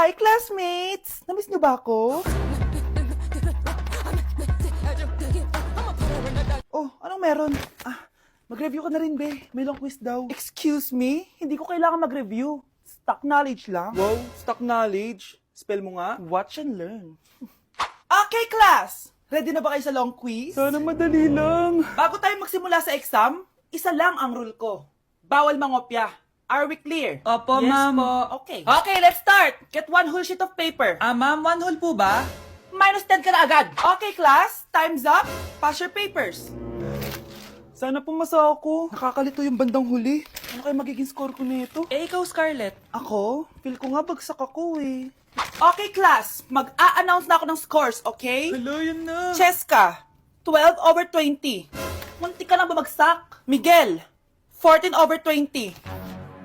Hi, classmates! Namiss niyo ba ako? Oh, anong meron? Mag-review ka na rin, be. May long quiz daw. Excuse me? Hindi ko kailangan mag-review. Stock knowledge lang. Wow, stock knowledge. Spell mo nga. Watch and learn. Okay, class! Ready na ba kayo sa long quiz? Sana madali lang. Bago tayo magsimula sa exam, isa lang ang rule ko. Bawal mangopya. Are we clear? Opo, Yes ma'am. po. Okay. Okay, let's start. Get one whole sheet of paper. Ma'am, 1 whole po ba? Minus 10 ka na agad. Okay, class. Time's up. Pass your papers. Sana pumasa ako. Nakakalito yung bandang huli. Ano kaya magiging score ko nito? Ikaw, Scarlett. Ako? Feel ko nga bagsak ako eh. Okay, class. Mag-a-announce na ako ng scores, okay? Hello, yun na. Cheska, 12/20. Munti ka lang bumagsak. Miguel, 14/20.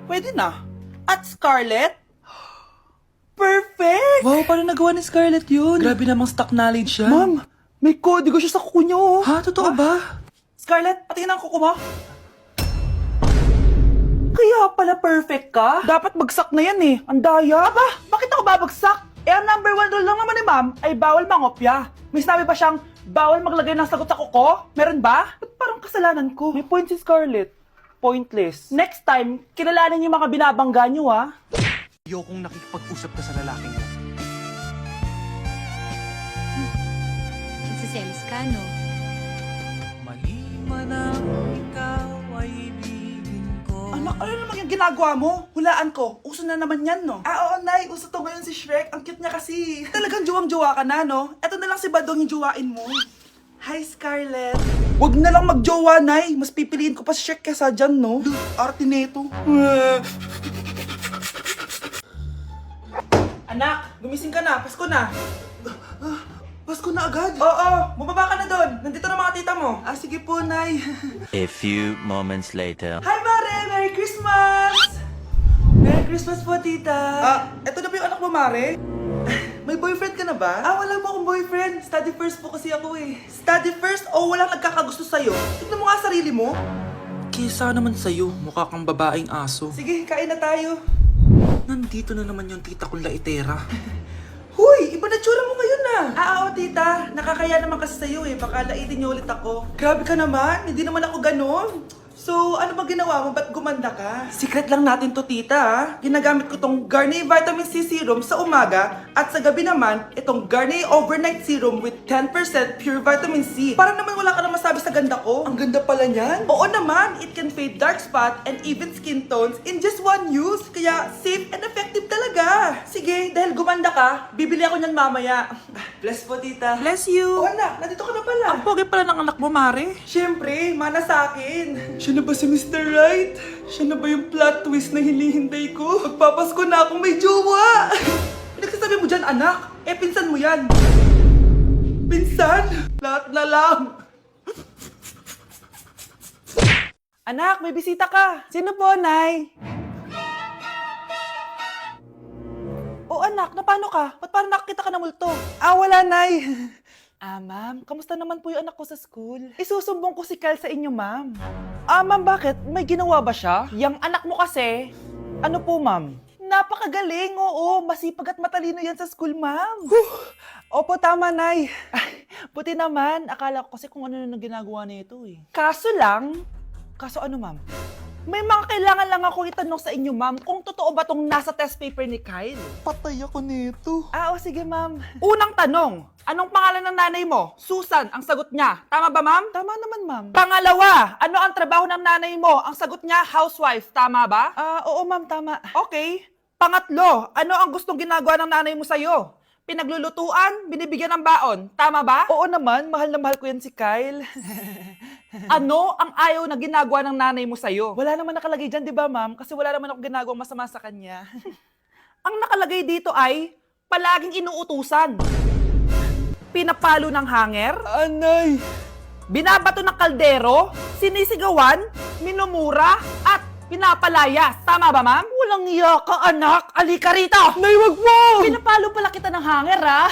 Pwede na. At Scarlett, perfect! Wow, paano nagawa ni Scarlett yun? Grabe namang stock knowledge yan. Ma'am, may kodigo siya sa kuko niyo. Oh. Ha? Totoo ba? Scarlett, patingin ang kuko mo. Kaya pala perfect ka? Dapat bagsak na yan eh. Ang daya. Aba, bakit ako babagsak? Ang number 1 rule lang naman ni ma'am ay bawal mangopya. May sinabi ba siyang bawal maglagay ng sagot sa kuko? Meron ba? Ba't parang kasalanan ko? May point si Scarlett. Pointless. Next time, kilalanin yung mga binabangga niyo ah. Ayokong nakikipag-usap ka sa lalaking mo. Nagsiselos ka, no? Mali man ang ikaw ay ibigin ko. Ano naman yung ginagawa mo? Hulaan ko. Uso na naman yan, no? Oo, Nay. Uso to ngayon si Shrek. Ang cute niya kasi. Talagang juwang-juwa ka na, no? Eto na lang si Badong yung juwain mo. Hi, Scarlett. Wag na lang magjowa, Nay. Mas pipiliin ko pa si Shrek kesa dyan, no? Arte neto. Anak, gumising ka na. Pasko na. Pasko na agad? Oo, bumaba ka na doon. Nandito na mga tita mo. Sige po, Nay. A few moments later. Hi, Mare! Merry Christmas! Merry Christmas po, tita. Eto na ba yung anak mo, Mare? May boyfriend ka na ba? Wala po akong boyfriend. Study first po kasi ako eh. Study first o walang nagkakagusto sa'yo? Tignan mo nga sarili mo. Kesa naman sa'yo, mukha kang babaeng aso. Sige, kain na tayo. Nandito na naman yung tita kong laitera. Huy, iba na tsura mo ngayon na. Oo, tita. Nakakaya naman kasi sa'yo eh. Baka laitin niyo ulit ako. Grabe ka naman. Hindi naman ako ganun. So, ano ba ginawa mo? Ba't gumanda ka? Secret lang natin to, tita. Ginagamit ko tong Garnier Vitamin C Serum sa umaga at sa gabi naman, itong Garnier Overnight Serum with 10% pure vitamin C. Para naman wala ka na masabi sa ganda ko. Ang ganda pala niyan. Oo naman, it can fade dark spot and even skin tones in just one use. Kaya safe and effective talaga. Sige, dahil gumanda ka, bibili ako niyan mamaya. Bless po, tita. Bless you. Oo, anak, nandito ka na pala. Ang pogi pala ng anak mo, Mare. Siyempre, mana sa akin. Siya na ba si Mr. Right? Siya na ba yung plot twist na hinihintay ko? Magpapasko na akong may jowa! Nagsasabi mo dyan, anak? Pinsan mo yan. Pinsan? Lahat na lang. Anak, may bisita ka. Sino po, Nay? Oh, anak, na paano ka? Ba't parang nakakita ka ng multo? Wala, Nay. Ma'am, kamusta naman po yung anak ko sa school? Isusumbong ko si Kyle sa inyo, ma'am. Ma'am, bakit? May ginawa ba siya? Yang anak mo kasi, ano po, ma'am? Napakagaling, oo. Masipag at matalino yan sa school, ma'am. Opo, tama, Nay. Buti naman. Akala ko kasi kung ano na ginagawa nito eh. Kaso ano, ma'am? May mga kailangan lang ako itanong sa inyo, ma'am, kung totoo ba tong nasa test paper ni Kyle. Patay ako nito. Oo, sige, ma'am. Unang tanong, anong pangalan ng nanay mo? Susan, ang sagot niya. Tama ba, ma'am? Tama naman, ma'am. Pangalawa, ano ang trabaho ng nanay mo? Ang sagot niya, housewife. Tama ba? Oo, ma'am, tama. Okay. Pangatlo, ano ang gustong ginagawa ng nanay mo sa'yo? Pinaglulutuan, binibigyan ng baon. Tama ba? Oo naman, mahal na mahal ko yan si Kyle. Ano ang ayaw na ginagawa ng nanay mo sa'yo? Wala naman nakalagay dyan, di ba, ma'am? Kasi wala naman ako ginagawang masama sa kanya. Ang nakalagay dito ay palaging inuutusan. Pinapalo ng hanger. Anay! Binabato ng kaldero. Sinisigawan. Minumura. At pinapalayas. Tama ba, ma'am? Walang iya ka, anak. Halika rito. Nay, wag mo! Pinapalo pala kita ng hanger, ha?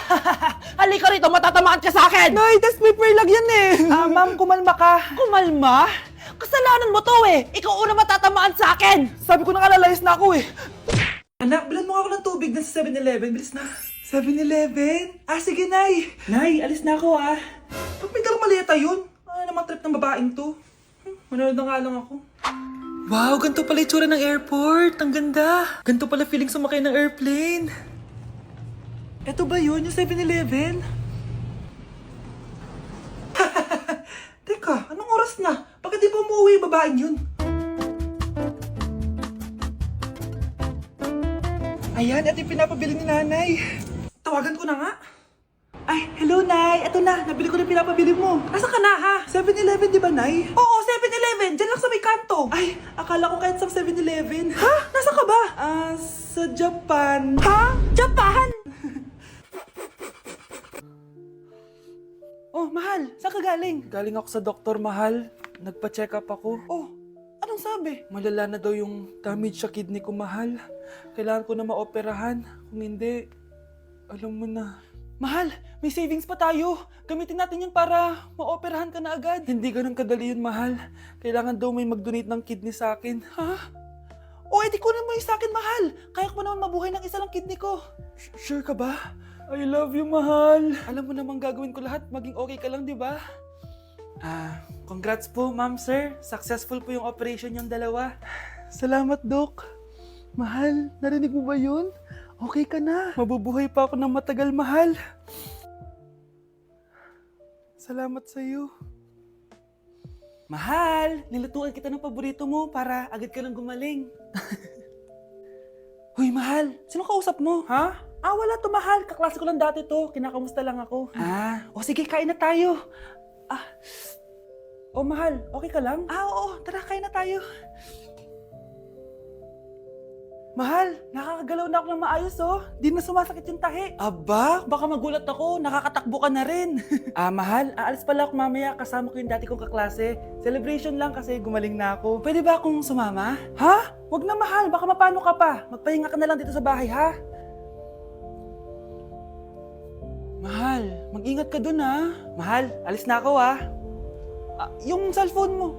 Halika rito, matatamaan ka sa akin. Nay, test paper lang yan eh! Ma'am, kumalma ka. Kumalma? Kasalanan mo to eh. Ikaw una matatamaan sa akin. Sabi ko nang alalayas na ako eh. Anak, bilan mo ako ng tubig na sa 7-Eleven. Bilis na. 7-Eleven? Ah, sige, Nay. Nay, alis na ako, ah. Ba't may dalang maleta yun? Ano naman trip ng babaeng to? Manonood na nga lang ako. Wow, ganito pala itsura ng airport. Ang ganda. Ganito pala feeling sumakay ng airplane. Eto ba yun, yung 7-Eleven? Teka, anong oras na? Bakit di pa umuwi yung babaeng yun? Ayan, ito yung pinapabili ni nanay. Tawagan ko na nga. Ay, hello, Nay. Eto na, nabili ko na pinapabili mo. Asa ka na, ha? 7-Eleven, di ba, Nay? Oo, 7-Eleven. Diyan lang sa may kanto. Ay, akala ko kahit sa 7-Eleven. Ha? Nasa ka ba? Sa Japan. Ha? Japan? Oh, mahal. Saan ka galing? Galing ako sa doktor, mahal. Nagpa-check up ako. Oh, anong sabi? Malala na daw yung damage sa kidney ko, mahal. Kailangan ko na maoperahan. Kung hindi, alam mo na. Mahal, may savings pa tayo. Gamitin natin yun para maoperahan ka na agad. Hindi ganun kadali yun, mahal. Kailangan daw may mag-donate ng kidney sa akin. Ha? O, edi kunin mo yung sa akin, mahal. Kaya ko naman mabuhay ng isa lang kidney ko. Sure ka ba? I love you, mahal. Alam mo namang gagawin ko lahat. Maging okay ka lang, di ba? Congrats po, ma'am, sir. Successful po yung operation yung dalawa. Salamat, Doc. Mahal, narinig mo ba yun? Okay ka na. Mabubuhay pa ako ng matagal, mahal. Salamat sa'yo. Mahal, nilutuan kita ng paborito mo para agad ka nang gumaling. Hoy, mahal, sino kausap mo? Ha? Wala to, mahal. Kaklase ko lang dati to. Kinakamusta lang ako. Sige, kain na tayo. Mahal, okay ka lang? Oo, tara, kain na tayo. Mahal, nakakagalaw na ako ng maayos, oh. Di na sumasakit yung tahi. Aba, baka magulat ako. Nakakatakbo ka na rin. Mahal, aalis pala ako mamaya. Kasama ko yung dati kong kaklase. Celebration lang kasi gumaling na ako. Pwede ba akong sumama? Ha? Wag na, mahal. Baka mapano ka pa. Magpahinga ka na lang dito sa bahay, ha? Mahal, mag-ingat ka dun, ha? Mahal, alis na ako, ha? Yung cellphone mo.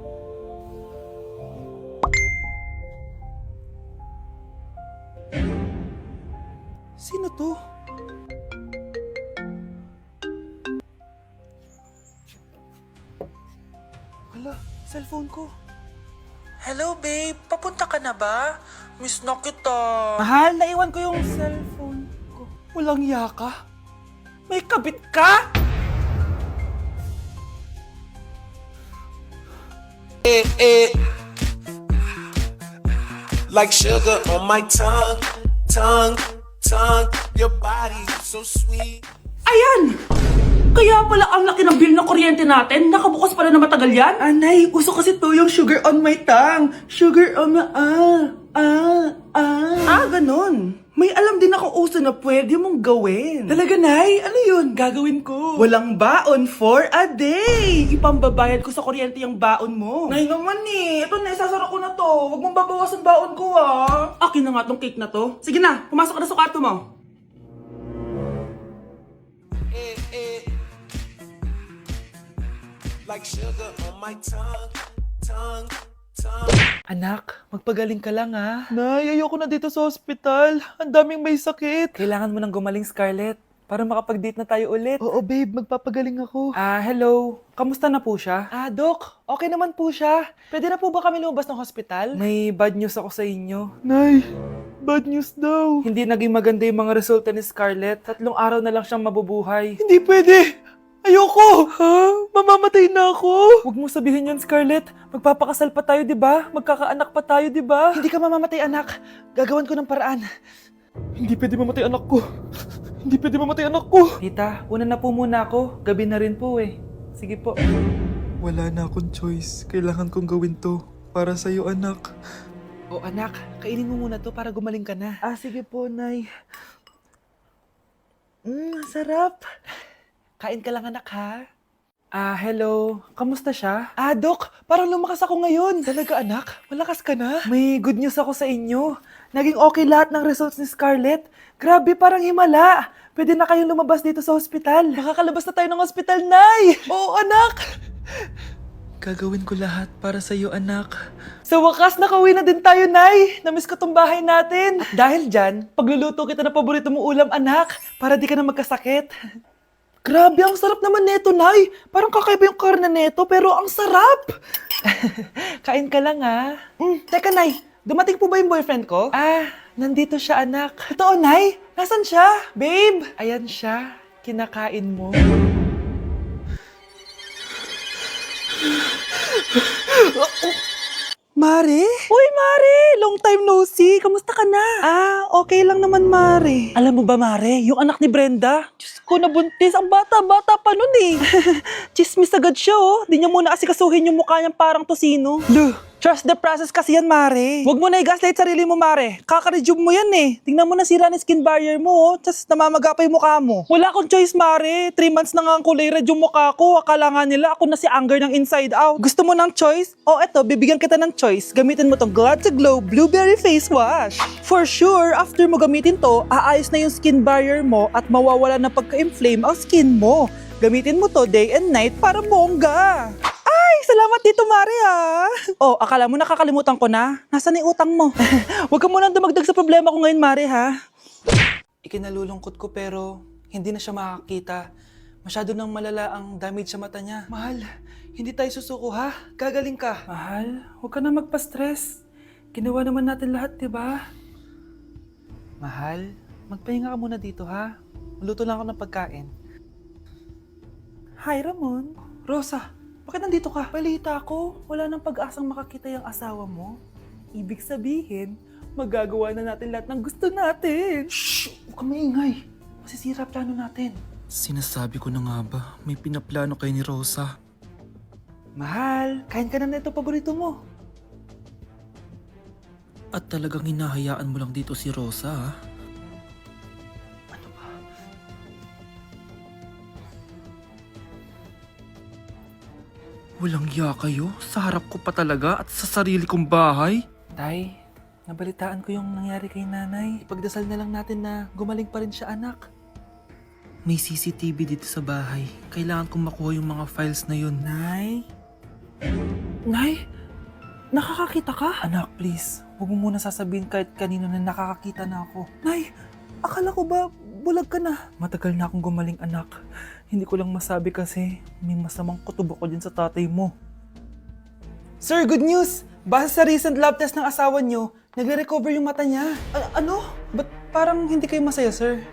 Sino to? Wala, cellphone ko. Hello, babe. Papunta ka na ba? Miss na kita. Mahal, naiwan ko yung cellphone ko. Walang yaka. May kabit ka? Like sugar on my tongue, your body so sweet. Ayan! Kaya pala ang laki ng bill ng kuryente natin. Nakabukas pala na matagal yan. Anay, uso kasi to yung sugar on my tongue. Sugar on my... ganun. May alam din ako uso na pwede mong gawin. Talaga, Nay? Ano yun? Gagawin ko. Walang baon for a day. Ipambabayad ko sa kuryente yung baon mo. Nay naman eh. Ito na, isasara ko na to. Huwag mong babawasan baon ko, ah. Akin na nga tong cake na to. Sige na, pumasok ka na sa kwarto mo. Like sugar on my tongue. Anak, magpagaling ka lang, ha? Nay, ayoko na dito sa ospital. Ang daming may sakit. Kailangan mo nang gumaling, Scarlett, para makapag-date na tayo ulit. Oo, babe. Magpapagaling ako. Hello. Kamusta na po siya? Doc. Okay naman po siya. Pwede na po ba kami lumabas ng hospital? May bad news ako sa inyo. Nay, bad news daw. Hindi naging maganda yung mga resulta ni Scarlett. 3 araw na lang siyang mabubuhay. Hindi pwede! Ayoko! Ha? Mamamatay na ako! Huwag mo sabihin yun, Scarlett. Magpapakasal pa tayo, di ba? Magkakaanak pa tayo, di ba? Hindi ka mamamatay, anak. Gagawan ko ng paraan. Hindi pwede mamatay anak ko. Hindi pwede mamatay anak ko. Tita, una na po muna ako. Gabi na rin po eh. Sige po. Wala na akong choice. Kailangan kong gawin to. Para sa'yo, anak. O anak, kainin mo muna to para gumaling ka na. Sige po, Nay. Sarap. Kain ka lang, anak, ha? Hello. Kamusta siya? Doc, parang lumakas ako ngayon. Talaga, anak? Malakas ka na? May good news ako sa inyo. Naging okay lahat ng results ni Scarlett. Grabe, parang himala. Pwede na kayong lumabas dito sa ospital. Makakalabas na tayo ng ospital, Nay! Oo, anak! Gagawin ko lahat para sa'yo, anak. Sa wakas, nakauwi na din tayo, Nay. Namiss ko tong bahay natin. At dahil dyan, pagluluto kita ng paborito mong ulam, anak, para di ka na magkasakit. Grabe, ang sarap naman neto, Nay. Parang kakaiba yung karne neto, pero ang sarap. Kain ka lang, ha? Teka, Nay, dumating po ba yung boyfriend ko? Nandito siya, anak. Totoo, Nay? Nasaan siya? Babe! Ayan siya. Kinakain mo. Mare? Uy, Mare! Long time no see. Kamusta ka na? Okay lang naman, Mare. Alam mo ba, Mare? Yung anak ni Brenda? Diyos ko, nabuntis. Ang bata-bata pa nun eh. Chismis agad siya, oh. Di niya muna kasi kasuhin yung mukha niyang parang tosino. Luh! Trust the process kasi yan, Mare. Huwag mo na i-gaslight sarili mo, Mare. Kaka-rejuve mo yan eh. Tingnan mo na sira ng skin barrier mo, oh. Tapos namamaga pa yung mukha mo. Wala akong choice, Mare. 3 months na nga ang kulay red yung mukha ko. Akala nga nila ako na si Anger ng inside out. Gusto mo ng choice? Eto, bibigyan kita ng choice. Gamitin mo tong Glad to Glow Blueberry Face Wash. For sure, after mo gamitin to, aayos na yung skin barrier mo at mawawala na pagka-inflame ang skin mo. Gamitin mo to day and night para bongga. Salamat dito, Mare, ha? Akala mo nakakalimutan ko na? Nasaan yung utang mo? Huwag ka munang dumagdag sa problema ko ngayon, Mare, ha? Ikinalulungkot ko pero hindi na siya makakita. Masyado nang malala ang damage sa mata niya. Mahal, hindi tayo susuko, ha? Gagaling ka. Mahal, huwag ka na magpa-stress. Ginawa naman natin lahat, diba? Mahal, magpahinga ka muna dito, ha? Maluto lang ako ng pagkain. Hi, Ramon. Rosa, bakit nandito ka? Balita ko, wala nang pag-asang makakita yung asawa mo. Ibig sabihin, magagawa na natin lahat ng gusto natin. Shhh! Huwag kang maingay. Masisira plano natin. Sinasabi ko na nga ba, may pinaplano kay ni Rosa. Mahal, kain ka na nito paborito mo. At talagang hinahayaan mo lang dito si Rosa, ha? Walang iya kayo? Sa harap ko pa talaga at sa sarili kong bahay? Tay, nabalitaan ko yung nangyari kay nanay. Ipagdasal na lang natin na gumaling pa rin siya, anak. May CCTV dito sa bahay. Kailangan kong makuha yung mga files na yun. Nay? Nay? Nakakakita ka? Anak, please. Huwag mo muna sasabihin kahit kanino na nakakakita na ako. Nay, akala ko ba bulag ka na? Matagal na akong gumaling, anak. Hindi ko lang masabi kasi may masamang kutubo ko dyan sa tatay mo. Sir, good news! Base sa recent lab test ng asawa niyo, nagre-recover yung mata niya. Ano? Ba't parang hindi kayo masaya, sir?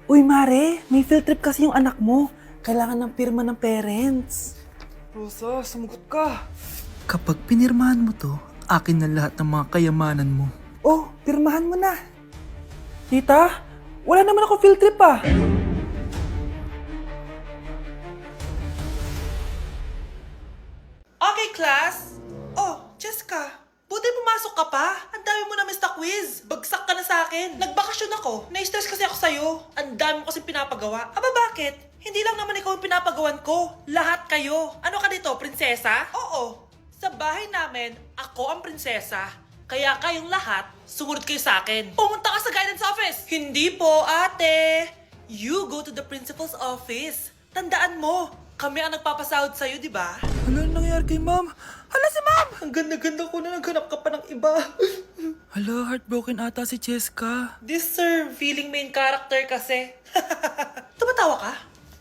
Uy, Mare, may field trip kasi yung anak mo. Kailangan ng pirma ng parents. Rosa, sumagot ka. Kapag pinirmahan mo to, akin na lahat ng mga kayamanan mo. Pirmahan mo na. Tita, wala naman ako field trip ah. Okay, class. Jessica, buti pumasok ka pa. Ang dami mo na miss na quiz. Bagsak ka na sa akin. Nagbakasyon ako. Na-stress kasi ako sa'yo. Ang dami mo kasi pinapagawa. Aba, bakit? Hindi lang naman ikaw yung pinapagawan ko. Lahat kayo. Ano ka dito, prinsesa? Oo. Sa bahay namin, ako ang prinsesa. Kaya kayong lahat, sumunod kayo sa akin. Pumunta ka sa guidance office. Hindi po, ate. You go to the principal's office. Tandaan mo, kami ang nagpapasahod sa'yo, di ba? Hala, anong nangyari kay ma'am? Hala si ma'am! Ang ganda-ganda ko na naghanap ka pa ng iba. Hala, heartbroken ata si Jessica. This sir, feeling main character kasi. Tumatawa ka?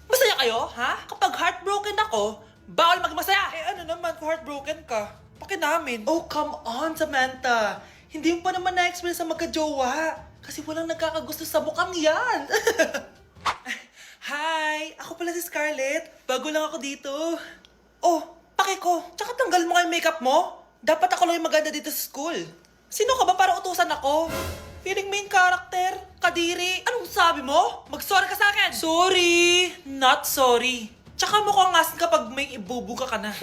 Masaya kayo, ha? Kapag heartbroken ako, bawal maging masaya. Ano naman kung heartbroken ka? Pakinamin. Oh, come on, Samantha. Hindi mo pa naman na-experience sa magka-jowa. Kasi walang nagkakagusto sa mukhang yan. Hi! Ako pala si Scarlett. Bago lang ako dito. Pake ko. Tsaka tanggal mo nga yung makeup mo. Dapat ako lang yung maganda dito sa school. Sino ka ba para utusan ako? Feeling main character? Kadiri? Anong sabi mo? Mag-sorry ka sa akin! Sorry! Not sorry. Tsaka mukhang asin kapag may ibubuga ka na.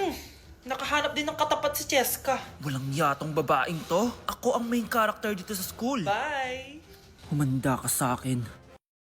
Nakahanap din ng katapat si Cheska. Walang yatong babaeng to. Ako ang main character dito sa school. Bye! Humanda ka sa akin.